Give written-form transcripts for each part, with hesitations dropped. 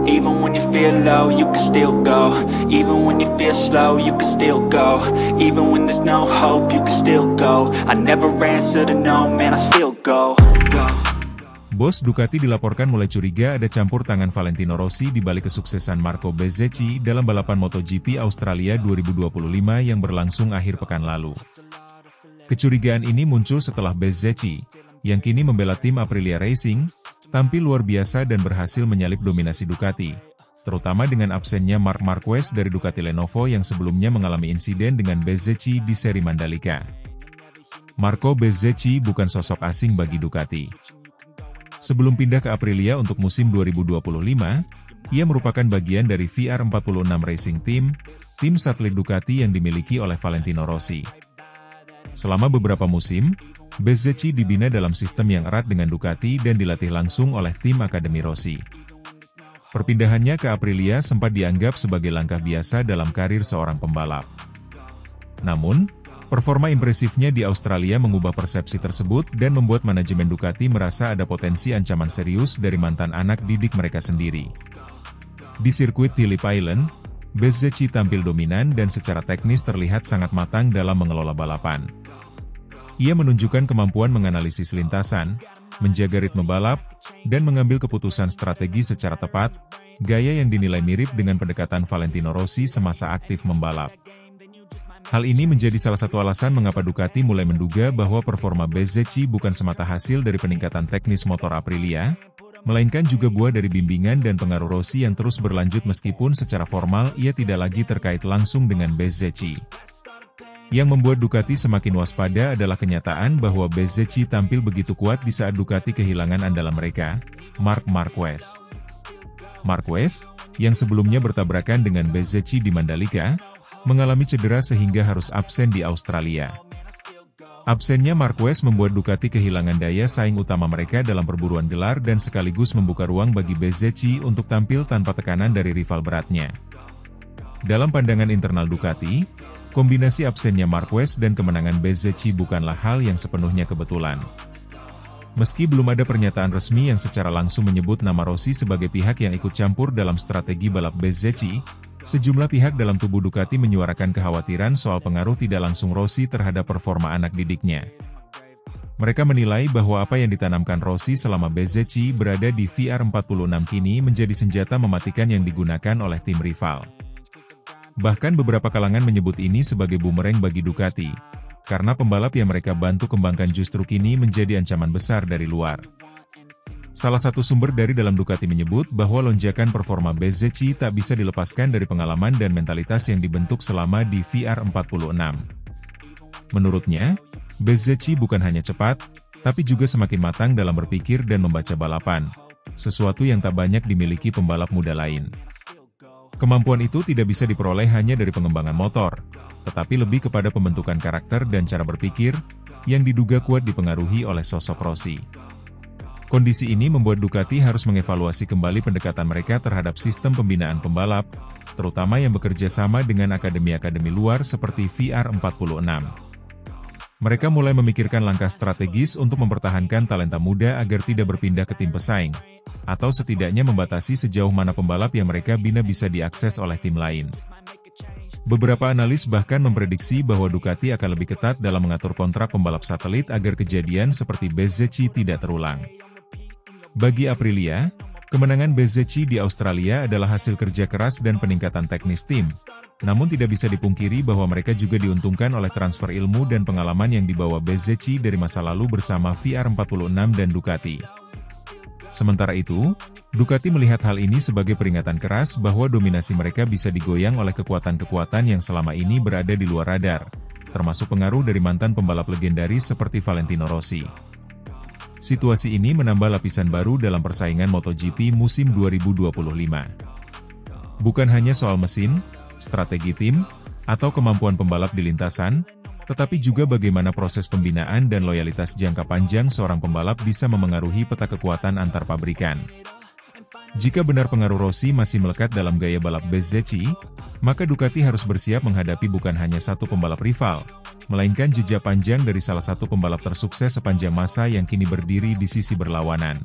Even when you feel low, you can still go. Even when you feel slow, you can still go. Even when there's no hope, you can still go. I never answer to no, man, I still go. Bos Ducati dilaporkan mulai curiga ada campur tangan Valentino Rossi di balik kesuksesan Marco Bezzecchi dalam balapan MotoGP Australia 2025 yang berlangsung akhir pekan lalu. Kecurigaan ini muncul setelah Bezzecchi, yang kini membela tim Aprilia Racing, tampil luar biasa dan berhasil menyalip dominasi Ducati, terutama dengan absennya Marc Marquez dari Ducati Lenovo yang sebelumnya mengalami insiden dengan Bezzecchi di seri Mandalika. Marco Bezzecchi bukan sosok asing bagi Ducati. Sebelum pindah ke Aprilia untuk musim 2025, ia merupakan bagian dari VR46 Racing Team, tim satelit Ducati yang dimiliki oleh Valentino Rossi. Selama beberapa musim, Bezzecchi dibina dalam sistem yang erat dengan Ducati dan dilatih langsung oleh tim Akademi Rossi. Perpindahannya ke Aprilia sempat dianggap sebagai langkah biasa dalam karir seorang pembalap. Namun, performa impresifnya di Australia mengubah persepsi tersebut dan membuat manajemen Ducati merasa ada potensi ancaman serius dari mantan anak didik mereka sendiri. Di sirkuit Phillip Island, Bezzecchi tampil dominan dan secara teknis terlihat sangat matang dalam mengelola balapan. Ia menunjukkan kemampuan menganalisis lintasan, menjaga ritme balap, dan mengambil keputusan strategi secara tepat, gaya yang dinilai mirip dengan pendekatan Valentino Rossi semasa aktif membalap. Hal ini menjadi salah satu alasan mengapa Ducati mulai menduga bahwa performa Bezzecchi bukan semata hasil dari peningkatan teknis motor Aprilia, melainkan juga buah dari bimbingan dan pengaruh Rossi yang terus berlanjut meskipun secara formal ia tidak lagi terkait langsung dengan Bezzecchi. Yang membuat Ducati semakin waspada adalah kenyataan bahwa Bezzecchi tampil begitu kuat di saat Ducati kehilangan andalan mereka, Marc Marquez. Marquez, yang sebelumnya bertabrakan dengan Bezzecchi di Mandalika, mengalami cedera sehingga harus absen di Australia. Absennya Marquez membuat Ducati kehilangan daya saing utama mereka dalam perburuan gelar dan sekaligus membuka ruang bagi Bezzecchi untuk tampil tanpa tekanan dari rival beratnya. Dalam pandangan internal Ducati, kombinasi absennya Marquez dan kemenangan Bezzecchi bukanlah hal yang sepenuhnya kebetulan. Meski belum ada pernyataan resmi yang secara langsung menyebut nama Rossi sebagai pihak yang ikut campur dalam strategi balap Bezzecchi, sejumlah pihak dalam tubuh Ducati menyuarakan kekhawatiran soal pengaruh tidak langsung Rossi terhadap performa anak didiknya. Mereka menilai bahwa apa yang ditanamkan Rossi selama Bezzecchi berada di VR46 kini menjadi senjata mematikan yang digunakan oleh tim rival. Bahkan beberapa kalangan menyebut ini sebagai bumerang bagi Ducati, karena pembalap yang mereka bantu kembangkan justru kini menjadi ancaman besar dari luar. Salah satu sumber dari dalam Ducati menyebut bahwa lonjakan performa Bezzecchi tak bisa dilepaskan dari pengalaman dan mentalitas yang dibentuk selama di VR46. Menurutnya, Bezzecchi bukan hanya cepat, tapi juga semakin matang dalam berpikir dan membaca balapan, sesuatu yang tak banyak dimiliki pembalap muda lain. Kemampuan itu tidak bisa diperoleh hanya dari pengembangan motor, tetapi lebih kepada pembentukan karakter dan cara berpikir, yang diduga kuat dipengaruhi oleh sosok Rossi. Kondisi ini membuat Ducati harus mengevaluasi kembali pendekatan mereka terhadap sistem pembinaan pembalap, terutama yang bekerja sama dengan akademi-akademi luar seperti VR46. Mereka mulai memikirkan langkah strategis untuk mempertahankan talenta muda agar tidak berpindah ke tim pesaing, atau setidaknya membatasi sejauh mana pembalap yang mereka bina bisa diakses oleh tim lain. Beberapa analis bahkan memprediksi bahwa Ducati akan lebih ketat dalam mengatur kontrak pembalap satelit agar kejadian seperti Bezzecchi tidak terulang. Bagi Aprilia, kemenangan Bezzecchi di Australia adalah hasil kerja keras dan peningkatan teknis tim, namun tidak bisa dipungkiri bahwa mereka juga diuntungkan oleh transfer ilmu dan pengalaman yang dibawa Bezzecchi dari masa lalu bersama VR46 dan Ducati. Sementara itu, Ducati melihat hal ini sebagai peringatan keras bahwa dominasi mereka bisa digoyang oleh kekuatan-kekuatan yang selama ini berada di luar radar, termasuk pengaruh dari mantan pembalap legendaris seperti Valentino Rossi. Situasi ini menambah lapisan baru dalam persaingan MotoGP musim 2025. Bukan hanya soal mesin, strategi tim, atau kemampuan pembalap di lintasan, tetapi juga bagaimana proses pembinaan dan loyalitas jangka panjang seorang pembalap bisa memengaruhi peta kekuatan antar pabrikan. Jika benar pengaruh Rossi masih melekat dalam gaya balap Bezzecchi, maka Ducati harus bersiap menghadapi bukan hanya satu pembalap rival, melainkan jejak panjang dari salah satu pembalap tersukses sepanjang masa yang kini berdiri di sisi berlawanan.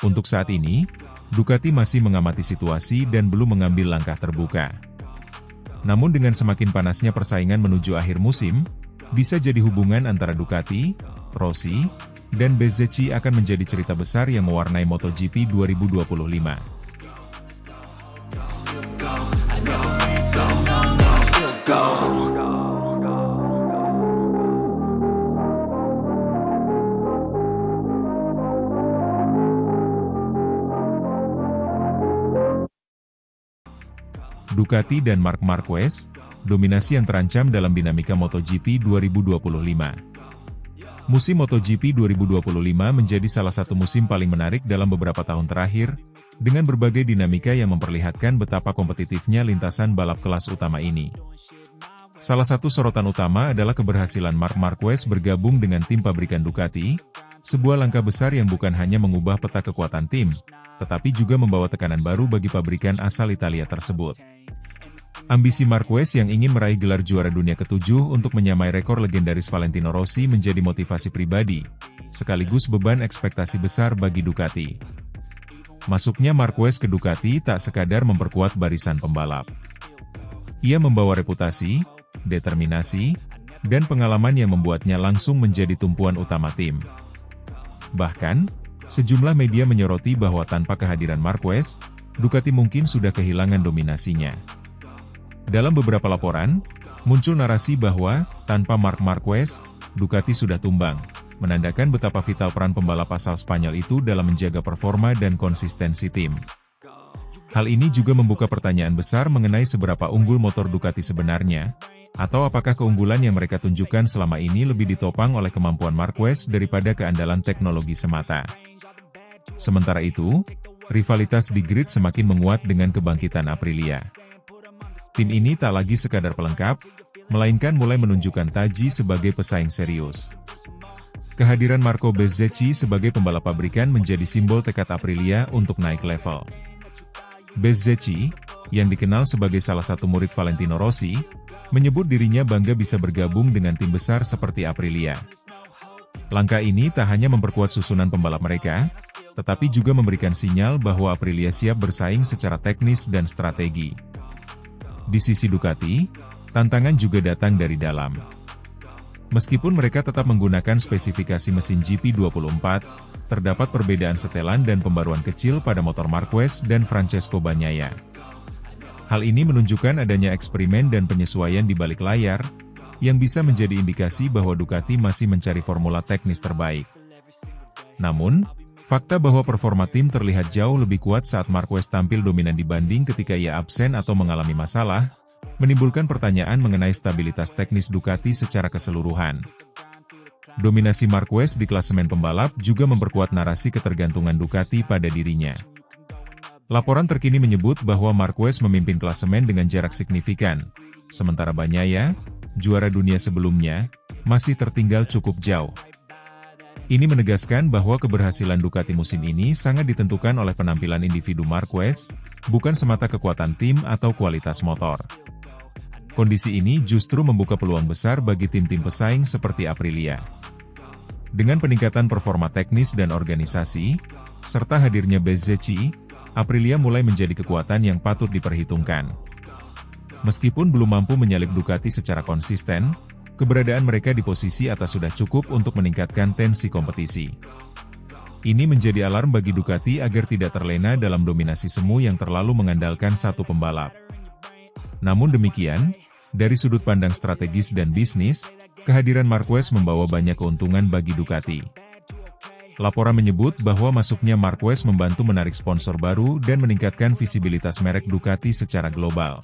Untuk saat ini, Ducati masih mengamati situasi dan belum mengambil langkah terbuka. Namun dengan semakin panasnya persaingan menuju akhir musim, bisa jadi hubungan antara Ducati, Rossi, dan Bezzecchi akan menjadi cerita besar yang mewarnai MotoGP 2025. Ducati dan Marc Marquez, dominasi yang terancam dalam dinamika MotoGP 2025. Musim MotoGP 2025 menjadi salah satu musim paling menarik dalam beberapa tahun terakhir, dengan berbagai dinamika yang memperlihatkan betapa kompetitifnya lintasan balap kelas utama ini. Salah satu sorotan utama adalah keberhasilan Marc Marquez bergabung dengan tim pabrikan Ducati, sebuah langkah besar yang bukan hanya mengubah peta kekuatan tim, tetapi juga membawa tekanan baru bagi pabrikan asal Italia tersebut. Ambisi Marquez yang ingin meraih gelar juara dunia ke-7 untuk menyamai rekor legendaris Valentino Rossi menjadi motivasi pribadi, sekaligus beban ekspektasi besar bagi Ducati. Masuknya Marquez ke Ducati tak sekadar memperkuat barisan pembalap. Ia membawa reputasi, determinasi, dan pengalaman yang membuatnya langsung menjadi tumpuan utama tim. Bahkan, sejumlah media menyoroti bahwa tanpa kehadiran Marquez, Ducati mungkin sudah kehilangan dominasinya. Dalam beberapa laporan, muncul narasi bahwa, tanpa Marc Marquez, Ducati sudah tumbang, menandakan betapa vital peran pembalap asal Spanyol itu dalam menjaga performa dan konsistensi tim. Hal ini juga membuka pertanyaan besar mengenai seberapa unggul motor Ducati sebenarnya, atau apakah keunggulan yang mereka tunjukkan selama ini lebih ditopang oleh kemampuan Marquez daripada keandalan teknologi semata. Sementara itu, rivalitas di grid semakin menguat dengan kebangkitan Aprilia. Tim ini tak lagi sekadar pelengkap, melainkan mulai menunjukkan taji sebagai pesaing serius. Kehadiran Marco Bezzecchi sebagai pembalap pabrikan menjadi simbol tekad Aprilia untuk naik level. Bezzecchi, yang dikenal sebagai salah satu murid Valentino Rossi, menyebut dirinya bangga bisa bergabung dengan tim besar seperti Aprilia. Langkah ini tak hanya memperkuat susunan pembalap mereka, tetapi juga memberikan sinyal bahwa Aprilia siap bersaing secara teknis dan strategi. Di sisi Ducati, tantangan juga datang dari dalam. Meskipun mereka tetap menggunakan spesifikasi mesin GP24, terdapat perbedaan setelan dan pembaruan kecil pada motor Marquez dan Francesco Bagnaia. Hal ini menunjukkan adanya eksperimen dan penyesuaian di balik layar, yang bisa menjadi indikasi bahwa Ducati masih mencari formula teknis terbaik. Namun, fakta bahwa performa tim terlihat jauh lebih kuat saat Marquez tampil dominan dibanding ketika ia absen atau mengalami masalah, menimbulkan pertanyaan mengenai stabilitas teknis Ducati secara keseluruhan. Dominasi Marquez di klasemen pembalap juga memperkuat narasi ketergantungan Ducati pada dirinya. Laporan terkini menyebut bahwa Marquez memimpin klasemen dengan jarak signifikan, sementara Bagnaia, juara dunia sebelumnya, masih tertinggal cukup jauh. Ini menegaskan bahwa keberhasilan Ducati musim ini sangat ditentukan oleh penampilan individu Marquez, bukan semata kekuatan tim atau kualitas motor. Kondisi ini justru membuka peluang besar bagi tim-tim pesaing seperti Aprilia. Dengan peningkatan performa teknis dan organisasi, serta hadirnya Bezzecchi, Aprilia mulai menjadi kekuatan yang patut diperhitungkan. Meskipun belum mampu menyalip Ducati secara konsisten, keberadaan mereka di posisi atas sudah cukup untuk meningkatkan tensi kompetisi. Ini menjadi alarm bagi Ducati agar tidak terlena dalam dominasi semu yang terlalu mengandalkan satu pembalap. Namun demikian, dari sudut pandang strategis dan bisnis, kehadiran Marquez membawa banyak keuntungan bagi Ducati. Laporan menyebut bahwa masuknya Marquez membantu menarik sponsor baru dan meningkatkan visibilitas merek Ducati secara global.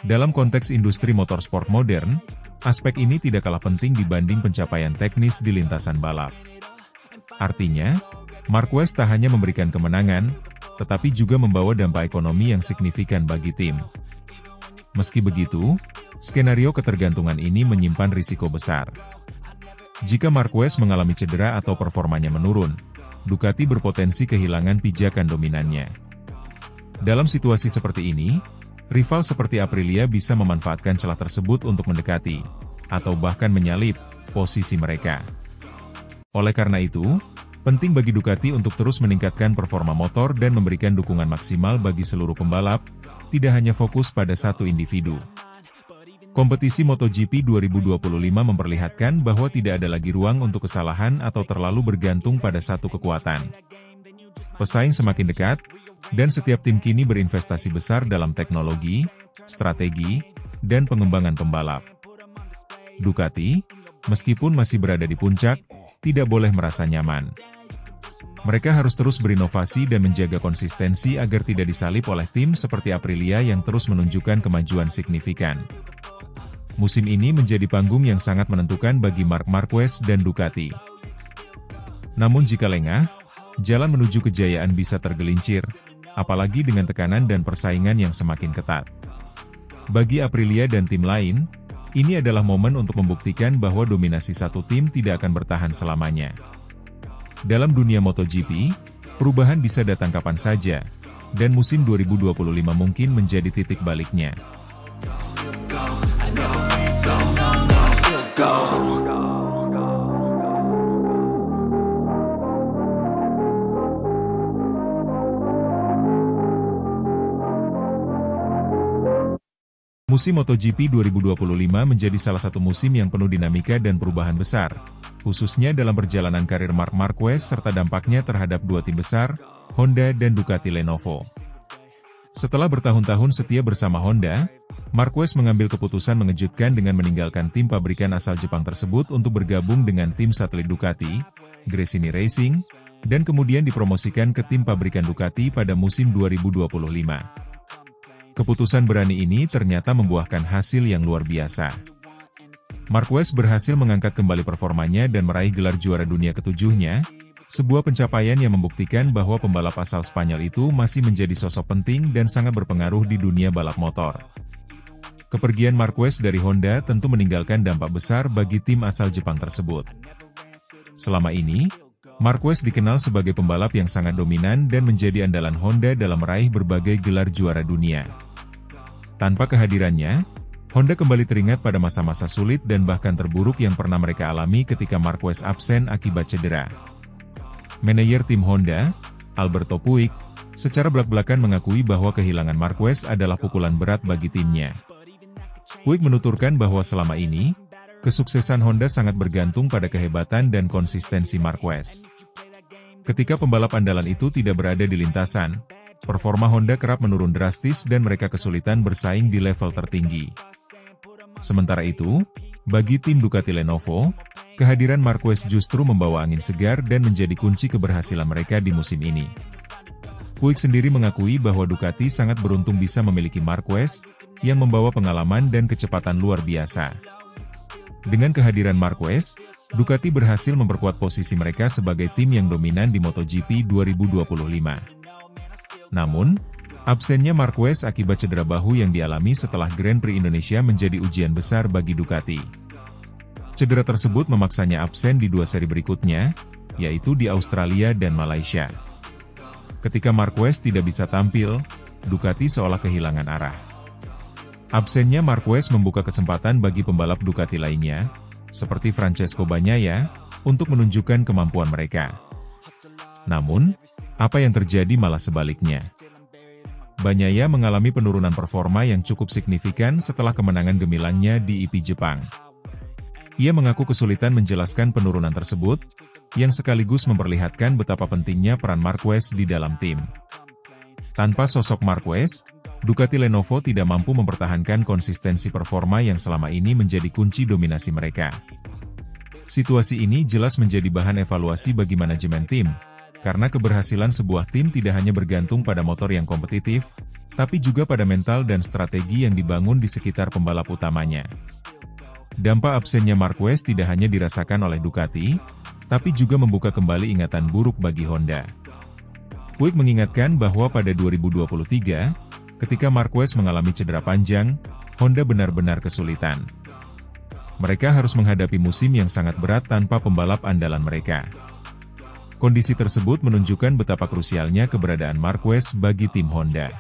Dalam konteks industri motorsport modern, aspek ini tidak kalah penting dibanding pencapaian teknis di lintasan balap. Artinya, Marquez tak hanya memberikan kemenangan, tetapi juga membawa dampak ekonomi yang signifikan bagi tim. Meski begitu, skenario ketergantungan ini menyimpan risiko besar. Jika Marquez mengalami cedera atau performanya menurun, Ducati berpotensi kehilangan pijakan dominannya. Dalam situasi seperti ini, rival seperti Aprilia bisa memanfaatkan celah tersebut untuk mendekati, atau bahkan menyalip, posisi mereka. Oleh karena itu, Penting bagi Ducati untuk terus meningkatkan performa motor dan memberikan dukungan maksimal bagi seluruh pembalap, tidak hanya fokus pada satu individu. Kompetisi MotoGP 2025 memperlihatkan bahwa tidak ada lagi ruang untuk kesalahan atau terlalu bergantung pada satu kekuatan. Pesaing semakin dekat, dan setiap tim kini berinvestasi besar dalam teknologi, strategi, dan pengembangan pembalap. Ducati, meskipun masih berada di puncak, tidak boleh merasa nyaman. Mereka harus terus berinovasi dan menjaga konsistensi agar tidak disalip oleh tim seperti Aprilia yang terus menunjukkan kemajuan signifikan. Musim ini menjadi panggung yang sangat menentukan bagi Marc Marquez dan Ducati. Namun jika lengah, jalan menuju kejayaan bisa tergelincir, apalagi dengan tekanan dan persaingan yang semakin ketat. Bagi Aprilia dan tim lain, ini adalah momen untuk membuktikan bahwa dominasi satu tim tidak akan bertahan selamanya. Dalam dunia MotoGP, perubahan bisa datang kapan saja, dan musim 2025 mungkin menjadi titik baliknya. Musim MotoGP 2025 menjadi salah satu musim yang penuh dinamika dan perubahan besar, khususnya dalam perjalanan karir Marc Marquez serta dampaknya terhadap dua tim besar, Honda dan Ducati Lenovo. Setelah bertahun-tahun setia bersama Honda, Marquez mengambil keputusan mengejutkan dengan meninggalkan tim pabrikan asal Jepang tersebut untuk bergabung dengan tim satelit Ducati, Gresini Racing, dan kemudian dipromosikan ke tim pabrikan Ducati pada musim 2025. Keputusan berani ini ternyata membuahkan hasil yang luar biasa. Marquez berhasil mengangkat kembali performanya dan meraih gelar juara dunia ketujuhnya, sebuah pencapaian yang membuktikan bahwa pembalap asal Spanyol itu masih menjadi sosok penting dan sangat berpengaruh di dunia balap motor. Kepergian Marquez dari Honda tentu meninggalkan dampak besar bagi tim asal Jepang tersebut. Selama ini, Marquez dikenal sebagai pembalap yang sangat dominan dan menjadi andalan Honda dalam meraih berbagai gelar juara dunia. Tanpa kehadirannya, Honda kembali teringat pada masa-masa sulit dan bahkan terburuk yang pernah mereka alami ketika Marquez absen akibat cedera. Manajer tim Honda, Alberto Puig, secara belak-belakan mengakui bahwa kehilangan Marquez adalah pukulan berat bagi timnya. Puig menuturkan bahwa selama ini, kesuksesan Honda sangat bergantung pada kehebatan dan konsistensi Marquez. Ketika pembalap andalan itu tidak berada di lintasan, performa Honda kerap menurun drastis dan mereka kesulitan bersaing di level tertinggi. Sementara itu, bagi tim Ducati Lenovo, kehadiran Marquez justru membawa angin segar dan menjadi kunci keberhasilan mereka di musim ini. Puig sendiri mengakui bahwa Ducati sangat beruntung bisa memiliki Marquez, yang membawa pengalaman dan kecepatan luar biasa. Dengan kehadiran Marquez, Ducati berhasil memperkuat posisi mereka sebagai tim yang dominan di MotoGP 2025. Namun, absennya Marquez akibat cedera bahu yang dialami setelah Grand Prix Indonesia menjadi ujian besar bagi Ducati. Cedera tersebut memaksanya absen di dua seri berikutnya, yaitu di Australia dan Malaysia. Ketika Marquez tidak bisa tampil, Ducati seolah kehilangan arah. Absennya Marquez membuka kesempatan bagi pembalap Ducati lainnya, seperti Francesco Bagnaia, untuk menunjukkan kemampuan mereka. Namun, apa yang terjadi malah sebaliknya. Bagnaia mengalami penurunan performa yang cukup signifikan setelah kemenangan gemilangnya di IP Jepang. Ia mengaku kesulitan menjelaskan penurunan tersebut, yang sekaligus memperlihatkan betapa pentingnya peran Marquez di dalam tim. Tanpa sosok Marquez, Ducati Lenovo tidak mampu mempertahankan konsistensi performa yang selama ini menjadi kunci dominasi mereka. Situasi ini jelas menjadi bahan evaluasi bagi manajemen tim, karena keberhasilan sebuah tim tidak hanya bergantung pada motor yang kompetitif, tapi juga pada mental dan strategi yang dibangun di sekitar pembalap utamanya. Dampak absennya Marquez tidak hanya dirasakan oleh Ducati, tapi juga membuka kembali ingatan buruk bagi Honda. Puig mengingatkan bahwa pada 2023, ketika Marquez mengalami cedera panjang, Honda benar-benar kesulitan. Mereka harus menghadapi musim yang sangat berat tanpa pembalap andalan mereka. Kondisi tersebut menunjukkan betapa krusialnya keberadaan Marquez bagi tim Honda.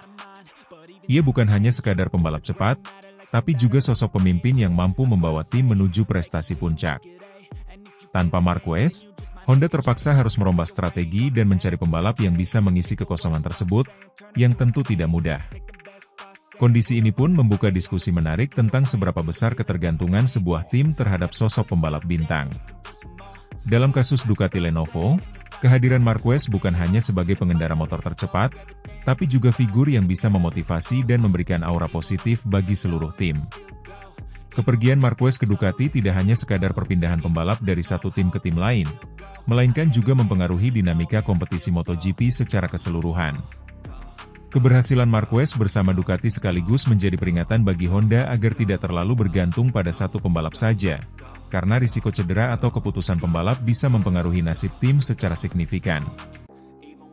Ia bukan hanya sekadar pembalap cepat, tapi juga sosok pemimpin yang mampu membawa tim menuju prestasi puncak. Tanpa Marquez, Honda terpaksa harus merombak strategi dan mencari pembalap yang bisa mengisi kekosongan tersebut, yang tentu tidak mudah. Kondisi ini pun membuka diskusi menarik tentang seberapa besar ketergantungan sebuah tim terhadap sosok pembalap bintang. Dalam kasus Ducati Lenovo, kehadiran Marquez bukan hanya sebagai pengendara motor tercepat, tapi juga figur yang bisa memotivasi dan memberikan aura positif bagi seluruh tim. Kepergian Marquez ke Ducati tidak hanya sekadar perpindahan pembalap dari satu tim ke tim lain, melainkan juga mempengaruhi dinamika kompetisi MotoGP secara keseluruhan. Keberhasilan Marquez bersama Ducati sekaligus menjadi peringatan bagi Honda agar tidak terlalu bergantung pada satu pembalap saja, karena risiko cedera atau keputusan pembalap bisa mempengaruhi nasib tim secara signifikan.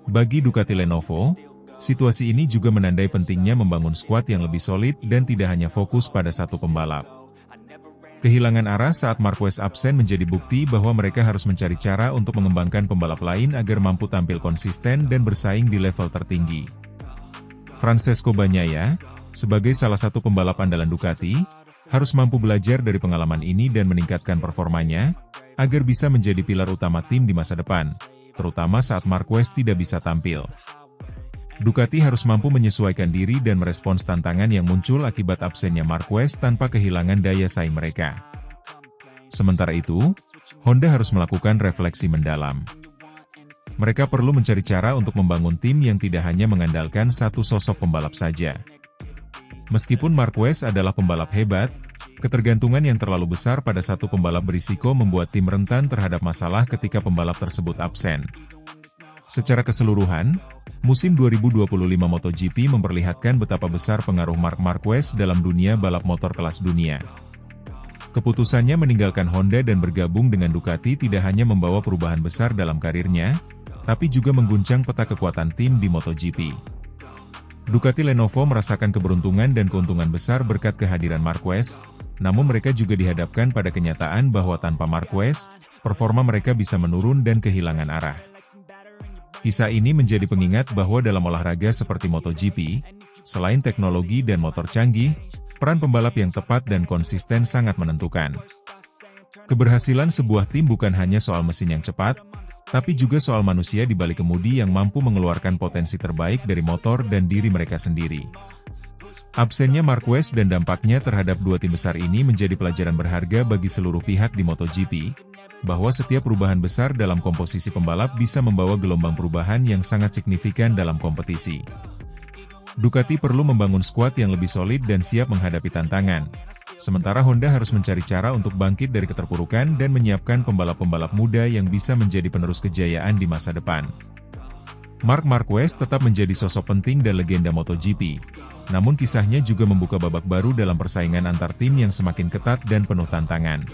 Bagi Ducati Lenovo, situasi ini juga menandai pentingnya membangun skuad yang lebih solid dan tidak hanya fokus pada satu pembalap. Kehilangan arah saat Marquez absen menjadi bukti bahwa mereka harus mencari cara untuk mengembangkan pembalap lain agar mampu tampil konsisten dan bersaing di level tertinggi. Francesco Bagnaia, sebagai salah satu pembalap andalan Ducati, harus mampu belajar dari pengalaman ini dan meningkatkan performanya, agar bisa menjadi pilar utama tim di masa depan, terutama saat Marquez tidak bisa tampil. Ducati harus mampu menyesuaikan diri dan merespons tantangan yang muncul akibat absennya Marquez tanpa kehilangan daya saing mereka. Sementara itu, Honda harus melakukan refleksi mendalam. Mereka perlu mencari cara untuk membangun tim yang tidak hanya mengandalkan satu sosok pembalap saja. Meskipun Marquez adalah pembalap hebat, ketergantungan yang terlalu besar pada satu pembalap berisiko membuat tim rentan terhadap masalah ketika pembalap tersebut absen. Secara keseluruhan, musim 2025 MotoGP memperlihatkan betapa besar pengaruh Marc Marquez dalam dunia balap motor kelas dunia. Keputusannya meninggalkan Honda dan bergabung dengan Ducati tidak hanya membawa perubahan besar dalam karirnya, tapi juga mengguncang peta kekuatan tim di MotoGP. Ducati Lenovo merasakan keberuntungan dan keuntungan besar berkat kehadiran Marquez, namun mereka juga dihadapkan pada kenyataan bahwa tanpa Marquez, performa mereka bisa menurun dan kehilangan arah. Kisah ini menjadi pengingat bahwa dalam olahraga seperti MotoGP, selain teknologi dan motor canggih, peran pembalap yang tepat dan konsisten sangat menentukan. Keberhasilan sebuah tim bukan hanya soal mesin yang cepat, tapi juga soal manusia di balik kemudi yang mampu mengeluarkan potensi terbaik dari motor dan diri mereka sendiri. Absennya Marquez dan dampaknya terhadap dua tim besar ini menjadi pelajaran berharga bagi seluruh pihak di MotoGP, bahwa setiap perubahan besar dalam komposisi pembalap bisa membawa gelombang perubahan yang sangat signifikan dalam kompetisi. Ducati perlu membangun skuad yang lebih solid dan siap menghadapi tantangan, sementara Honda harus mencari cara untuk bangkit dari keterpurukan dan menyiapkan pembalap-pembalap muda yang bisa menjadi penerus kejayaan di masa depan. Marc Marquez tetap menjadi sosok penting dan legenda MotoGP, namun kisahnya juga membuka babak baru dalam persaingan antar tim yang semakin ketat dan penuh tantangan.